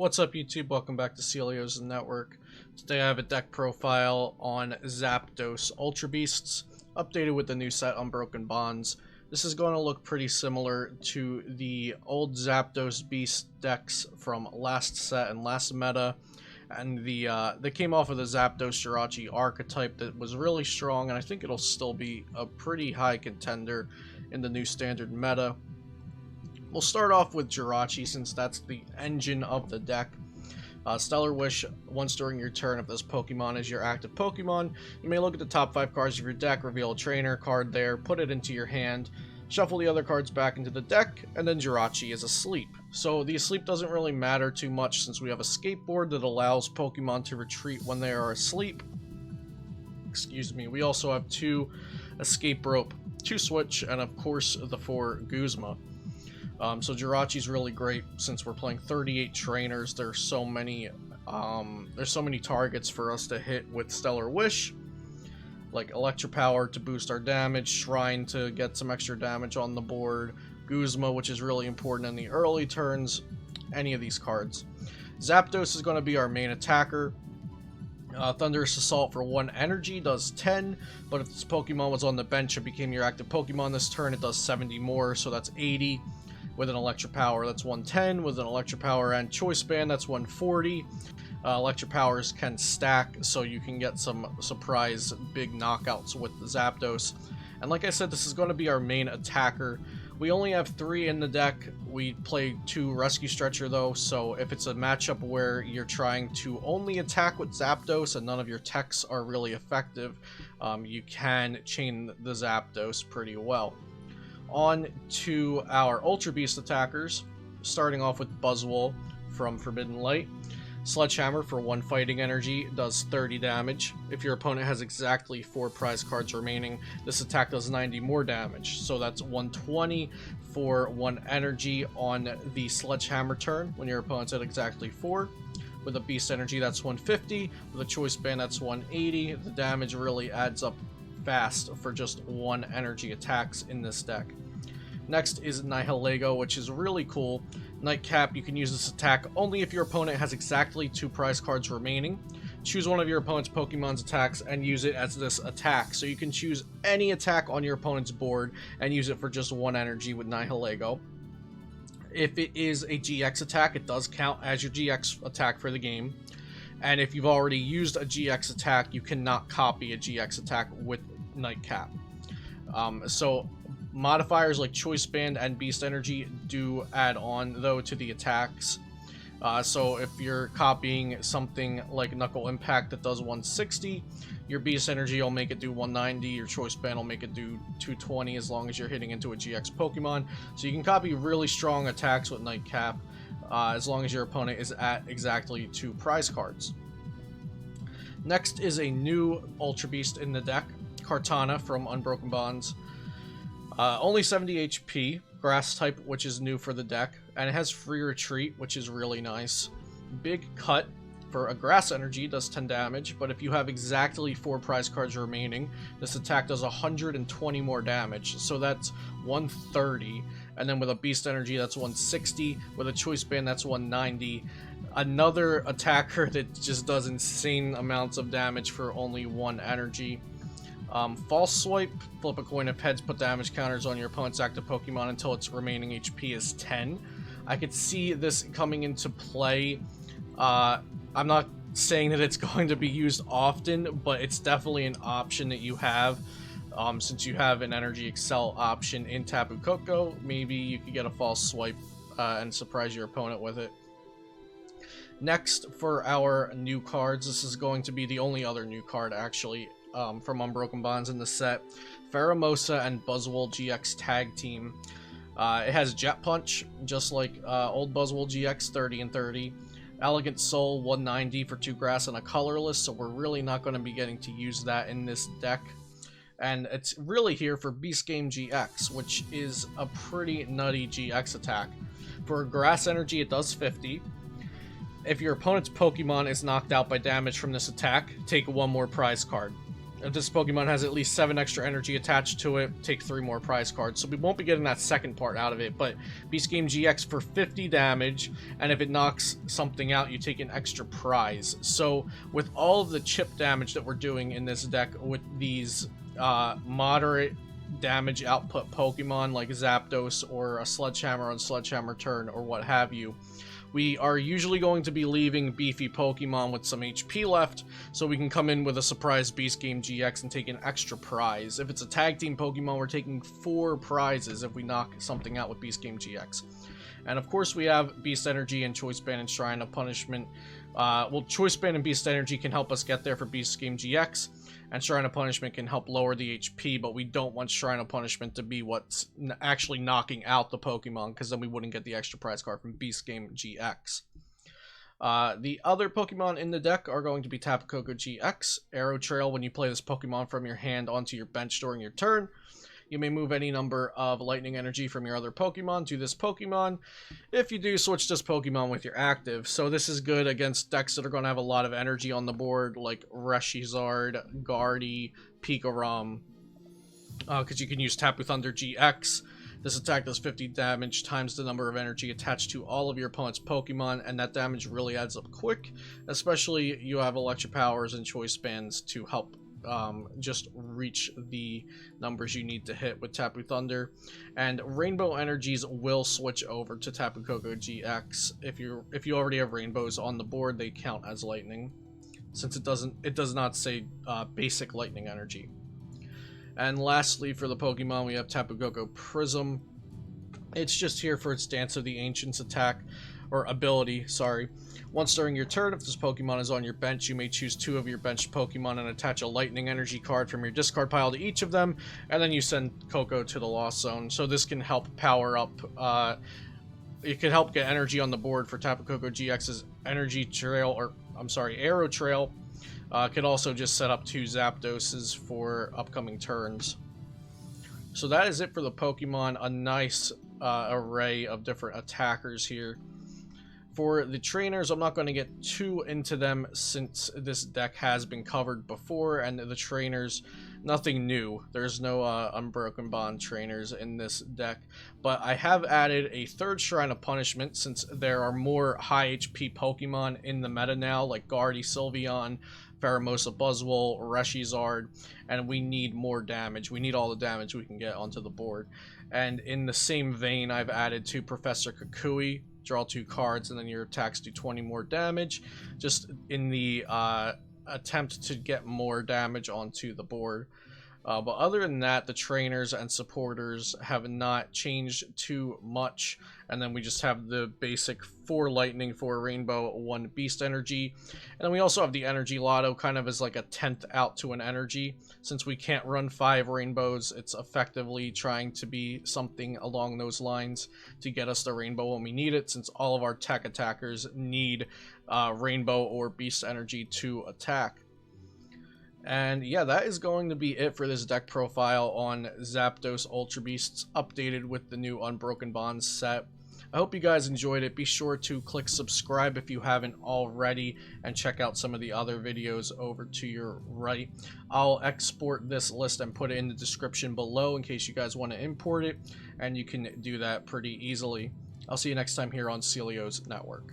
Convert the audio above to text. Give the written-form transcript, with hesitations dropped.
What's up YouTube? Welcome back to Celio's Network. Today I have a deck profile on Zapdos Ultra Beasts, updated with the new set Unbroken Bonds. This is going to look pretty similar to the old Zapdos Beast decks from last set and last meta. And they came off of the Zapdos Jirachi archetype that was really strong, and I think it'll still be a pretty high contender in the new standard meta. We'll start off with Jirachi since that's the engine of the deck. Stellar Wish, once during your turn, if this Pokemon is your active Pokemon, you may look at the top 5 cards of your deck, reveal a trainer card there, put it into your hand, shuffle the other cards back into the deck, and then Jirachi is asleep. So the asleep doesn't really matter too much since we have Escape Board that allows Pokemon to retreat when they are asleep. Excuse me. We also have 2 Escape Rope, 2 Switch, and of course the 4 Guzma. So Jirachi's really great since we're playing 38 trainers. There's so many targets for us to hit with Stellar Wish, like Electropower to boost our damage, Shrine to get some extra damage on the board, Guzma, which is really important in the early turns, any of these cards. Zapdos is going to be our main attacker. Thunderous Assault for 1 energy does 10, but if this Pokemon was on the bench and became your active Pokemon this turn, it does 70 more, so that's 80. With an Electropower, that's 110. With an Electropower and Choice Band, that's 140. Electropowers can stack, so you can get some surprise big knockouts with the Zapdos. And like I said, this is going to be our main attacker. We only have 3 in the deck. We play 2 Rescue Stretcher though, so if it's a matchup where you're trying to only attack with Zapdos and none of your techs are really effective, you can chain the Zapdos pretty well. On to our Ultra Beast attackers, starting off with Buzzwole from Forbidden Light. Sledgehammer for 1 fighting energy does 30 damage. If your opponent has exactly 4 prize cards remaining, this attack does 90 more damage. So that's 120 for 1 energy on the Sledgehammer turn when your opponent's at exactly 4. With a Beast Energy, that's 150. With a Choice Band, that's 180. The damage really adds up fast for just 1 energy attacks in this deck. Next is Nihilego, which is really cool. Nightcap, you can use this attack only if your opponent has exactly 2 prize cards remaining. Choose one of your opponent's Pokemon's attacks and use it as this attack. So you can choose any attack on your opponent's board and use it for just 1 energy with Nihilego. If it is a GX attack, it does count as your GX attack for the game. And if you've already used a GX attack, you cannot copy a GX attack with Nightcap. So modifiers like Choice Band and Beast Energy do add on though to the attacks. So if you're copying something like Knuckle Impact that does 160, your Beast Energy will make it do 190, your Choice Band will make it do 220 as long as you're hitting into a GX Pokemon. So you can copy really strong attacks with Nightcap as long as your opponent is at exactly 2 prize cards. Next is a new Ultra Beast in the deck, Kartana from Unbroken Bonds. Only 70 HP, Grass type, which is new for the deck, and it has free retreat, which is really nice. Big Cut for a Grass Energy does 10 damage, but if you have exactly 4 prize cards remaining, this attack does 120 more damage, so that's 130. And then with a Beast Energy, that's 160. With a Choice Band, that's 190. Another attacker that just does insane amounts of damage for only 1 energy. False Swipe, flip a coin of heads, put damage counters on your opponent's active Pokemon until its remaining HP is 10. I could see this coming into play. I'm not saying that it's going to be used often, but it's definitely an option that you have. Since you have an Energy Excel option in Tapu Koko, maybe you could get a False Swipe and surprise your opponent with it. Next, for our new cards, this is going to be the only other new card actually from Unbroken Bonds in the set, Pheromosa and Buzzwole-GX Tag Team. It has Jet Punch, just like old Buzzwole-GX, 30 and 30. Elegant Soul, 190 for 2 grass and a colorless, so we're really not going to be getting to use that in this deck. And it's really here for Beast Game GX, which is a pretty nutty GX attack. For Grass Energy, it does 50. If your opponent's Pokemon is knocked out by damage from this attack, take 1 more prize card. If this Pokemon has at least 7 extra energy attached to it, take 3 more prize cards. So we won't be getting that second part out of it, but Beast Game GX for 50 damage, and if it knocks something out, you take an extra prize. So with all of the chip damage that we're doing in this deck with these moderate damage output Pokemon like Zapdos or a Sledgehammer on Sledgehammer turn or what have you, we are usually going to be leaving beefy Pokemon with some HP left, so we can come in with a surprise Beast Game GX and take an extra prize. If it's a tag team Pokemon, we're taking 4 prizes if we knock something out with Beast Game GX. And of course we have Beast Energy and Choice Band and Shrine of Punishment. Well, Choice Band and Beast Energy can help us get there for Beast Game GX, and Shrine of Punishment can help lower the HP, but we don't want Shrine of Punishment to be what's actually knocking out the Pokemon, because then we wouldn't get the extra prize card from Beast Game GX. The other Pokemon in the deck are going to be Tapu Koko-GX, Arrow Trail. When you play this Pokemon from your hand onto your bench during your turn, you may move any number of lightning energy from your other Pokemon to this Pokemon. If you do, switch this Pokemon with your active. So this is good against decks that are going to have a lot of energy on the board, like Reshizard, Guardy, Pikarom, because you can use Tapu Thunder GX. This attack does 50 damage times the number of energy attached to all of your opponent's Pokemon, and that damage really adds up quick, especially you have Electropowers and Choice Bands to help just reach the numbers you need to hit with Tapu Thunder. And Rainbow Energies will switch over to Tapu Koko GX. If you already have rainbows on the board, they count as lightning, since it does not say basic lightning energy. And lastly, for the Pokemon, we have Tapu Koko Prism. It's just here for its Dance of the Ancients attack, or ability, sorry. Once during your turn, if this Pokemon is on your bench, you may choose 2 of your benched Pokemon and attach a Lightning Energy card from your discard pile to each of them, and then you send Koko to the Lost Zone. So this can help power up, it can help get energy on the board for Tapu Koko GX's Energy Trail, or, I'm sorry, Arrow Trail. Could also just set up 2 Zapdoses for upcoming turns. So that is it for the Pokemon, a nice array of different attackers here. For the trainers, I'm not going to get too into them since this deck has been covered before, and the trainers, nothing new. There's no Unbroken Bond trainers in this deck, but I have added a 3rd Shrine of Punishment since there are more high HP Pokemon in the meta now, like Guardy, Sylveon, Pheromosa Buzzwole, Reshizard, and we need more damage. We need all the damage we can get onto the board. And in the same vein, I've added to Professor Kukui. Draw 2 cards, and then your attacks do 20 more damage, just in the attempt to get more damage onto the board. But other than that, the trainers and supporters have not changed too much. And then we just have the basic 4 lightning, 4 rainbow, 1 beast energy. And then we also have the Energy Lotto kind of as like a 10th out to an energy. Since we can't run 5 rainbows, it's effectively trying to be something along those lines to get us the rainbow when we need it, since all of our tech attackers need rainbow or beast energy to attack. And yeah, that is going to be it for this deck profile on Zapdos Ultra Beasts, updated with the new Unbroken Bonds set. I hope you guys enjoyed it. Be sure to click subscribe if you haven't already, and check out some of the other videos over to your right. I'll export this list and put it in the description below in case you guys want to import it, and you can do that pretty easily. I'll see you next time here on Celio's Network.